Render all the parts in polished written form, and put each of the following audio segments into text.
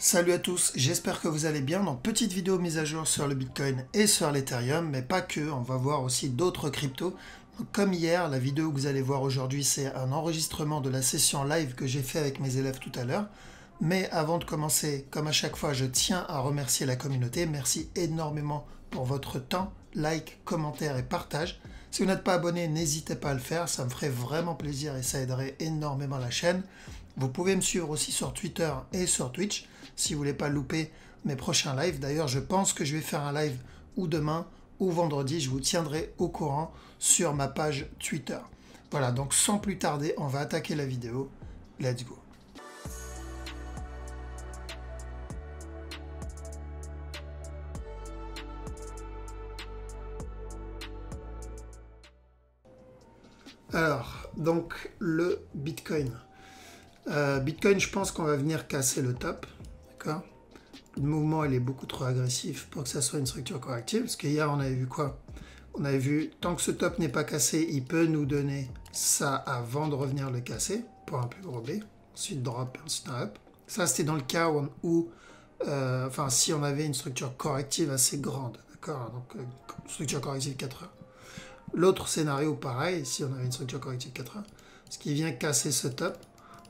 Salut à tous, j'espère que vous allez bien. Donc petite vidéo mise à jour sur le Bitcoin et sur l'Ethereum, mais pas que, on va voir aussi d'autres cryptos. Comme hier, la vidéo que vous allez voir aujourd'hui, c'est un enregistrement de la session live que j'ai fait avec mes élèves tout à l'heure. Mais avant de commencer, comme à chaque fois, je tiens à remercier la communauté. Merci énormément pour votre temps, like, commentaire et partage. Si vous n'êtes pas abonné, n'hésitez pas à le faire, ça me ferait vraiment plaisir et ça aiderait énormément la chaîne. Vous pouvez me suivre aussi sur Twitter et sur Twitch si vous ne voulez pas louper mes prochains lives. D'ailleurs, je pense que je vais faire un live ou demain ou vendredi. Je vous tiendrai au courant sur ma page Twitter. Voilà, donc sans plus tarder, on va attaquer la vidéo. Let's go. Alors, donc le Bitcoin. Bitcoin, je pense qu'on va venir casser le top. D'accord ? Le mouvement, il est beaucoup trop agressif pour que ça soit une structure corrective. Parce qu'hier, on avait vu quoi? On avait vu, tant que ce top n'est pas cassé, il peut nous donner ça avant de revenir le casser pour un plus gros B. Ensuite drop et ensuite un up. Ça, c'était dans le cas où si on avait une structure corrective assez grande. D'accord? Donc, structure corrective 4 heures. L'autre scénario, pareil, si on avait une structure corrective 4 heures, ce qui vient casser ce top,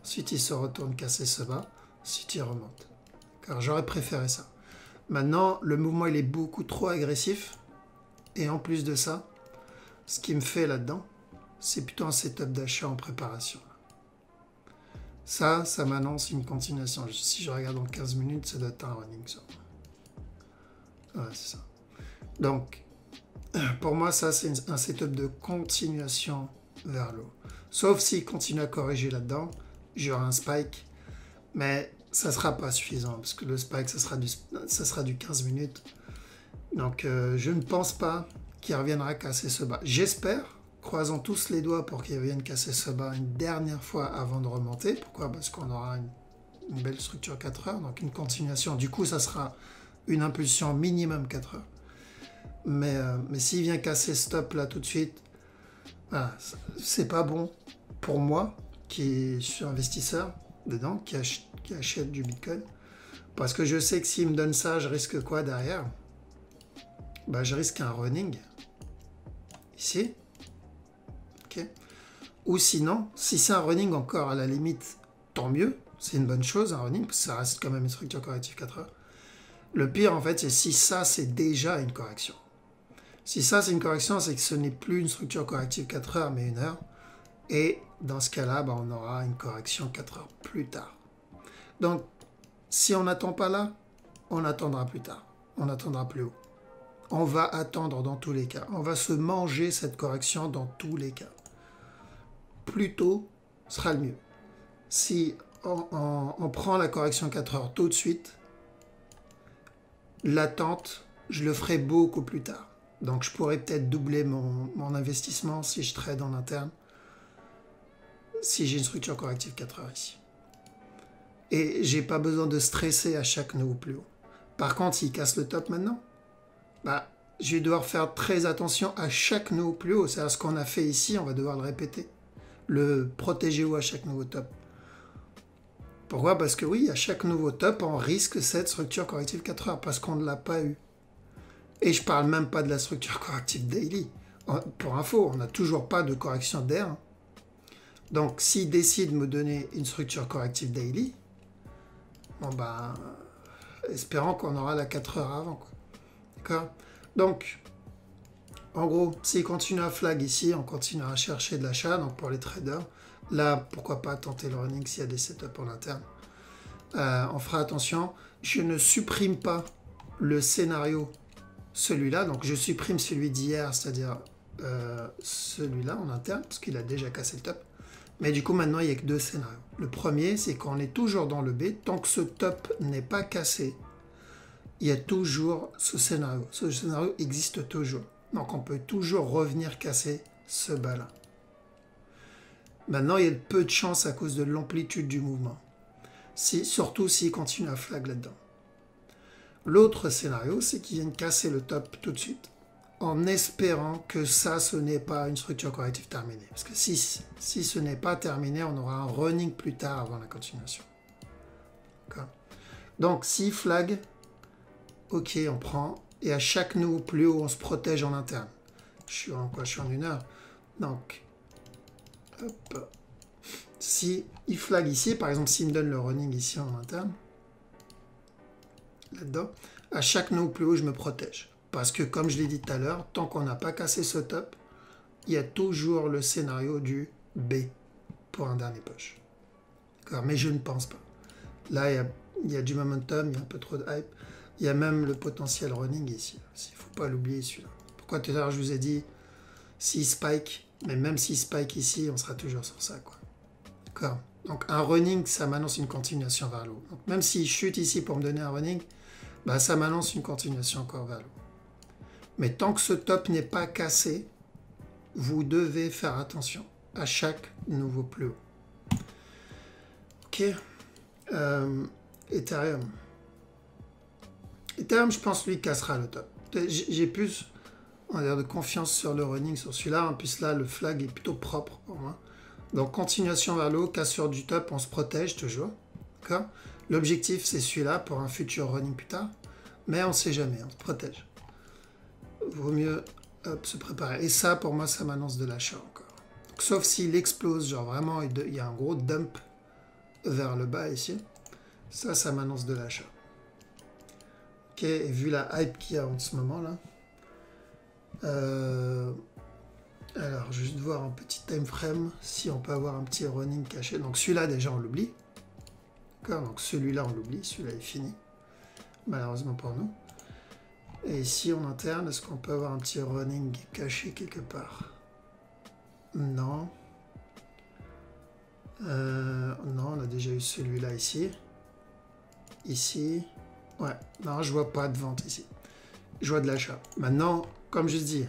ensuite il se retourne casser ce bas, ensuite il remonte. Car j'aurais préféré ça. Maintenant, le mouvement il est beaucoup trop agressif. Et en plus de ça, ce qui me fait là-dedans, c'est plutôt un setup d'achat en préparation. Ça m'annonce une continuation. Si je regarde en 15 minutes, ça doit être un running. Ça. Ouais, c'est ça. Donc, pour moi, ça, c'est un setup de continuation vers l'eau. Sauf s'il continue à corriger là-dedans, j'aurai un spike. Mais ça ne sera pas suffisant, parce que le spike, ça sera du 15 minutes. Donc, je ne pense pas qu'il reviendra casser ce bas. J'espère, croisons tous les doigts pour qu'il revienne casser ce bas une dernière fois avant de remonter. Pourquoi? Parce qu'on aura une belle structure 4 heures, donc une continuation. Du coup, ça sera une impulsion minimum 4 heures. Mais s'il vient casser ce stop là tout de suite, voilà, c'est pas bon pour moi, qui suis investisseur dedans, qui achète du Bitcoin. Parce que je sais que s'il me donne ça, je risque quoi derrière? Bah, je risque un running ici. Okay. Ou sinon, si c'est un running encore à la limite, tant mieux. C'est une bonne chose, un running, parce que ça reste quand même une structure corrective 4 heures. Le pire, en fait, c'est si ça, c'est déjà une correction. Si ça, c'est une correction, c'est que ce n'est plus une structure corrective 4 heures, mais 1 heure. Et dans ce cas-là, bah, on aura une correction 4 heures plus tard. Donc, si on n'attend pas là, on attendra plus tard. On attendra plus haut. On va attendre dans tous les cas. On va se manger cette correction dans tous les cas. Plus tôt sera le mieux. Si on prend la correction 4 heures tout de suite, l'attente, je le ferai beaucoup plus tard. Donc je pourrais peut-être doubler mon investissement si je trade en interne, si j'ai une structure corrective 4 heures ici. Et j'ai pas besoin de stresser à chaque nouveau plus haut. Par contre, s'il casse le top maintenant, bah, je vais devoir faire très attention à chaque nouveau plus haut. C'est-à-dire ce qu'on a fait ici, on va devoir le répéter. Le protéger ou à chaque nouveau top. Pourquoi? Parce que oui, à chaque nouveau top, on risque cette structure corrective 4 heures parce qu'on ne l'a pas eu. Et je parle même pas de la structure corrective daily. Pour info, on n'a toujours pas de correction d'air. Donc, s'il décide de me donner une structure corrective daily, bon ben, espérons qu'on aura la 4 heures avant, quoi. D'accord? Donc, en gros, s'il continue à flag ici, on continuera à chercher de l'achat. Donc, pour les traders, là, pourquoi pas tenter le running s'il y a des setups en interne. On fera attention. Je ne supprime pas le scénario, celui-là. Donc, je supprime celui d'hier, c'est-à-dire celui-là en interne, parce qu'il a déjà cassé le top. Mais du coup, maintenant, il n'y a que 2 scénarios. Le premier, c'est qu'on est toujours dans le B. Tant que ce top n'est pas cassé, il y a toujours ce scénario. Ce scénario existe toujours. Donc, on peut toujours revenir casser ce bas-là. Maintenant, il y a peu de chance à cause de l'amplitude du mouvement. Surtout s'il continue à flag là-dedans. L'autre scénario, c'est qu'il vienne casser le top tout de suite, en espérant que ça, ce n'est pas une structure corrective terminée. Parce que si ce n'est pas terminé, on aura un running plus tard avant la continuation. Donc, si flag, ok, on prend. Et à chaque nouveau plus haut, on se protège en interne. Je suis en quoi? Je suis en 1 heure. Donc, hop. Si il flag ici, par exemple, s'il me donne le running ici en interne, là-dedans, à chaque nouveau plus haut, je me protège. Parce que, comme je l'ai dit tout à l'heure, tant qu'on n'a pas cassé ce top, il y a toujours le scénario du B pour un dernier push. D'accord? Mais je ne pense pas. Là, il y a du momentum, il y a un peu trop de hype. Il y a même le potentiel running ici. Il ne faut pas l'oublier celui-là. Pourquoi tout à l'heure je vous ai dit, s'il spike, mais même s'il spike ici, on sera toujours sur ça, quoi. D'accord? Donc un running, ça m'annonce une continuation vers le haut. Donc même s'il chute ici pour me donner un running, bah, ça m'annonce une continuation encore vers le haut. Mais tant que ce top n'est pas cassé, vous devez faire attention à chaque nouveau plus haut. Ok. Ethereum. Ethereum, je pense, lui, cassera le top. J'ai plus, on va dire, de confiance sur le running, sur celui-là. En plus, là, le flag est plutôt propre pour moi. Donc, continuation vers le haut, cassure du top, on se protège toujours. D'accord? L'objectif, c'est celui-là pour un futur running plus tard. Mais on ne sait jamais, on se protège. Vaut mieux se préparer. Et ça, pour moi, ça m'annonce de l'achat encore. Donc, sauf s'il explose, genre vraiment, il y a un gros dump vers le bas ici. Ça m'annonce de l'achat. Ok, et vu la hype qu'il y a en ce moment là. Alors, juste voir un petit time frame si on peut avoir un petit running caché. Donc celui-là déjà on l'oublie. D'accord, donc celui-là on l'oublie, celui-là est fini. Malheureusement pour nous. Et ici en interne, est-ce qu'on peut avoir un petit running caché quelque part? Non. Non, on a déjà eu celui-là ici. Ici. Ouais, non, je vois pas de vente ici. Je vois de l'achat. Maintenant, comme je dis,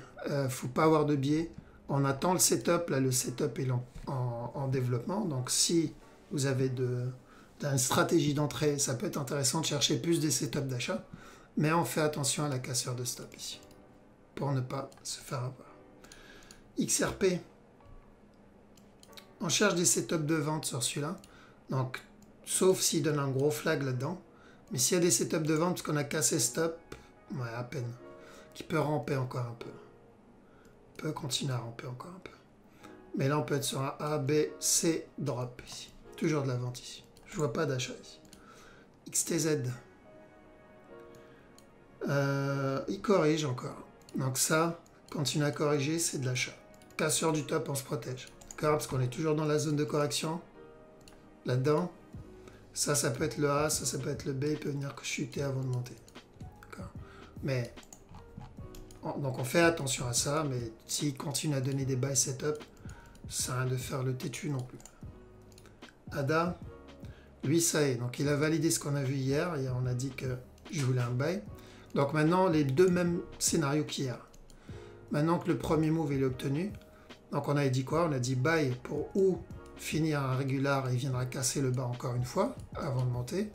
faut pas avoir de biais. On attend le setup. Là, le setup est en développement. Donc, si vous avez une stratégie d'entrée, ça peut être intéressant de chercher plus des setups d'achat. Mais on fait attention à la cassure de stop ici. Pour ne pas se faire avoir. XRP. On cherche des setups de vente sur celui-là. Donc, sauf s'il donne un gros flag là-dedans. Mais s'il y a des setups de vente, parce qu'on a cassé stop, ouais, à peine. Qui peut ramper encore un peu. Peut continuer à ramper encore un peu. Mais là, on peut être sur un A, B, C, drop ici. Toujours de la vente ici. Je vois pas d'achat ici. XTZ. Il corrige encore. Donc ça, continue à corriger, c'est de l'achat. Cassure du top, on se protège. D'accord? Parce qu'on est toujours dans la zone de correction. Là-dedans. Ça peut être le A, ça peut être le B, il peut venir chuter avant de monter. Mais, donc on fait attention à ça, mais s'il continue à donner des buy setup, ça sert à rien de faire le têtu non plus. ADA, lui ça y est, donc il a validé ce qu'on a vu hier, on a dit que je voulais un buy. Donc maintenant, les deux mêmes scénarios qu'hier. Maintenant que le premier move est obtenu, donc on a dit quoi? On a dit buy pour ou finir un régular et il viendra casser le bas encore une fois avant de monter,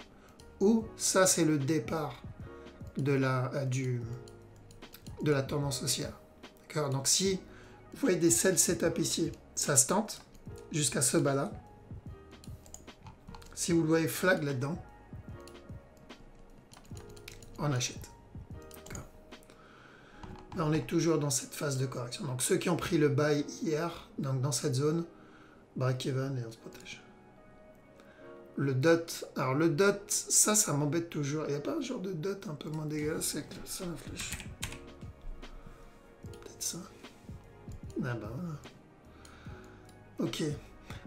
ou ça c'est le départ de la tendance haussière. D'accord? Donc si vous voyez des sell setup ici, ça se tente jusqu'à ce bas là. Si vous le voyez flag là-dedans, on achète. Là, on est toujours dans cette phase de correction. Donc ceux qui ont pris le buy hier, donc dans cette zone, break-even et on se protège. Le dot, alors le dot, ça m'embête toujours. Il n'y a pas un genre de dot un peu moins dégueulasse avec ça la flèche? Peut-être ça. Ah bah voilà. Ok.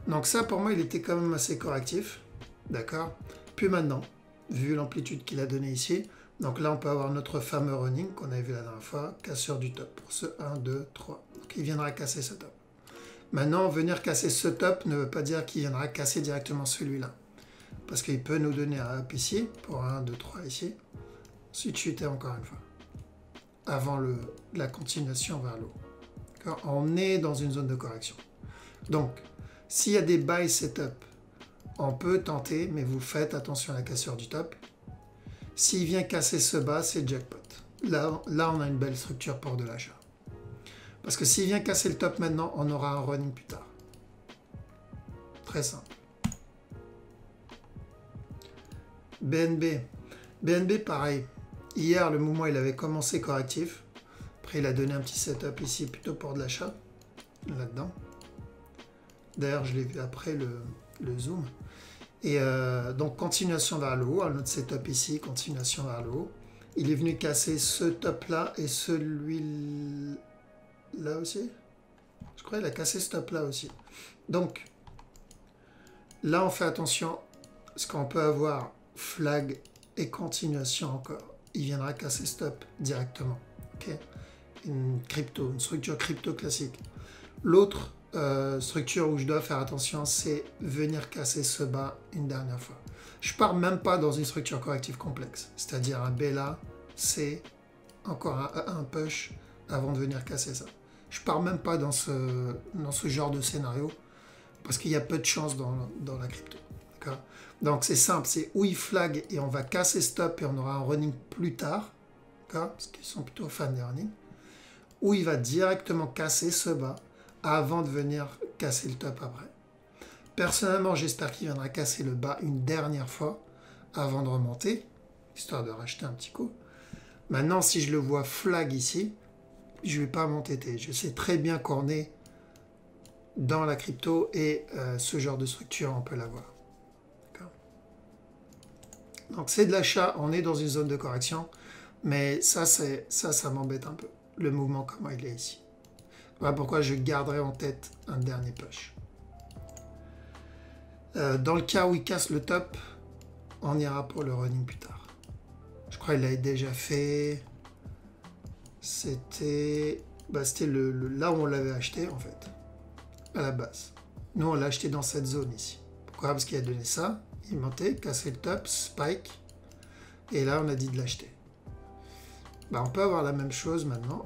Donc ça pour moi il était quand même assez correctif. D'accord. Puis maintenant, vu l'amplitude qu'il a donné ici, donc là on peut avoir notre fameux running qu'on avait vu la dernière fois, cassure du top. Pour ce 1, 2, 3. Donc il viendra casser ce top. Maintenant, venir casser ce top ne veut pas dire qu'il viendra casser directement celui-là. Parce qu'il peut nous donner un up ici, pour 1, 2, 3 ici. Ensuite, chuter encore une fois. Avant la continuation vers le haut. On est dans une zone de correction. Donc, s'il y a des buy setup, on peut tenter, mais vous faites attention à la cassure du top. S'il vient casser ce bas, c'est jackpot. Là, on a une belle structure pour de l'achat. Parce que s'il vient casser le top maintenant, on aura un running plus tard. Très simple. BNB. BNB, pareil. Hier, le mouvement, il avait commencé correctif. Après, il a donné un petit setup ici, plutôt pour de l'achat, là-dedans. D'ailleurs, je l'ai vu après le zoom. Et donc, continuation vers le haut. Un autre setup ici, continuation vers le haut. Il est venu casser ce top-là et celui-là aussi. Je crois qu'il a cassé ce top-là aussi. Donc, là, on fait attention. Parce qu'on peut avoir flag et continuation encore. Il viendra casser stop directement. Okay, une structure crypto classique. L'autre structure où je dois faire attention, c'est venir casser ce bas une dernière fois. Je pars même pas dans une structure corrective complexe, c'est-à-dire un B là, C, encore un push avant de venir casser ça. Je pars même pas dans ce genre de scénario parce qu'il y a peu de chance dans la crypto. Donc c'est simple, c'est où il flag et on va casser stop et on aura un running plus tard, parce qu'ils sont plutôt fans des running, où il va directement casser ce bas avant de venir casser le top après. Personnellement, j'espère qu'il viendra casser le bas une dernière fois avant de remonter, histoire de racheter un petit coup. Maintenant, si je le vois flag ici, je ne vais pas m'entêter. Je sais très bien qu'on est dans la crypto et ce genre de structure, on peut l'avoir. Donc c'est de l'achat, on est dans une zone de correction, mais ça m'embête un peu, le mouvement comment il est ici. Voilà pourquoi je garderai en tête un dernier push. Dans le cas où il casse le top, on ira pour le running plus tard. Je crois qu'il l'avait déjà fait. C'était là où on l'avait acheté en fait, à la base. Nous on l'a acheté dans cette zone ici. Pourquoi? Parce qu'il a donné ça. Il montait, cassé le top, spike, et là on a dit de l'acheter. On peut avoir la même chose maintenant,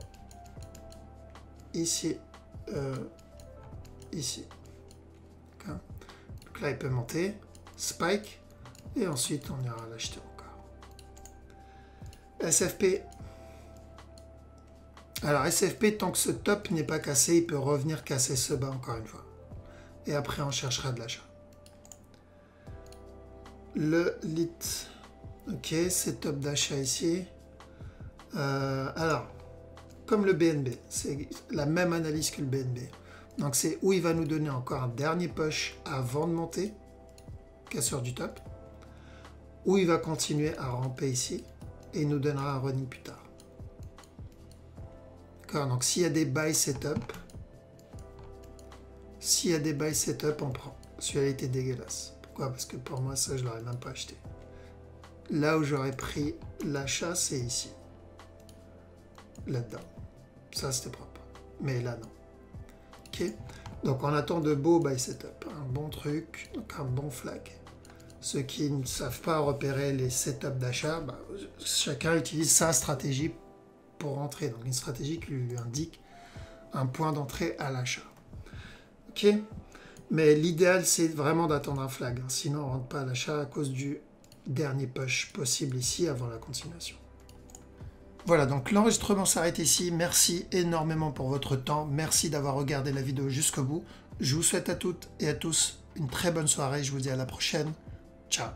ici, ici. Donc là il peut monter, spike, et ensuite on ira l'acheter encore. SFP. Alors SFP, tant que ce top n'est pas cassé, il peut revenir casser ce bas encore une fois. Et après on cherchera de l'achat. Le lit, ok, setup d'achat ici. Alors, comme le BNB, c'est la même analyse que le BNB. Donc c'est où il va nous donner encore un dernier push avant de monter, casseur du top, où il va continuer à ramper ici et il nous donnera un running plus tard. D'accord, donc s'il y a des buy setup, on prend. Celui-là était dégueulasse. Pourquoi? Parce que pour moi, ça, je ne l'aurais même pas acheté. Là où j'aurais pris l'achat, c'est ici. Là-dedans. Ça, c'était propre. Mais là, non. Ok. Donc, on attend de beaux buy setup. Un bon truc, donc un bon flag. Ceux qui ne savent pas repérer les setups d'achat, chacun utilise sa stratégie pour rentrer. Donc, une stratégie qui lui indique un point d'entrée à l'achat. Ok. Mais l'idéal, c'est vraiment d'attendre un flag. Sinon, on ne rentre pas à l'achat à cause du dernier push possible ici avant la continuation. Voilà, donc l'enregistrement s'arrête ici. Merci énormément pour votre temps. Merci d'avoir regardé la vidéo jusqu'au bout. Je vous souhaite à toutes et à tous une très bonne soirée. Je vous dis à la prochaine. Ciao.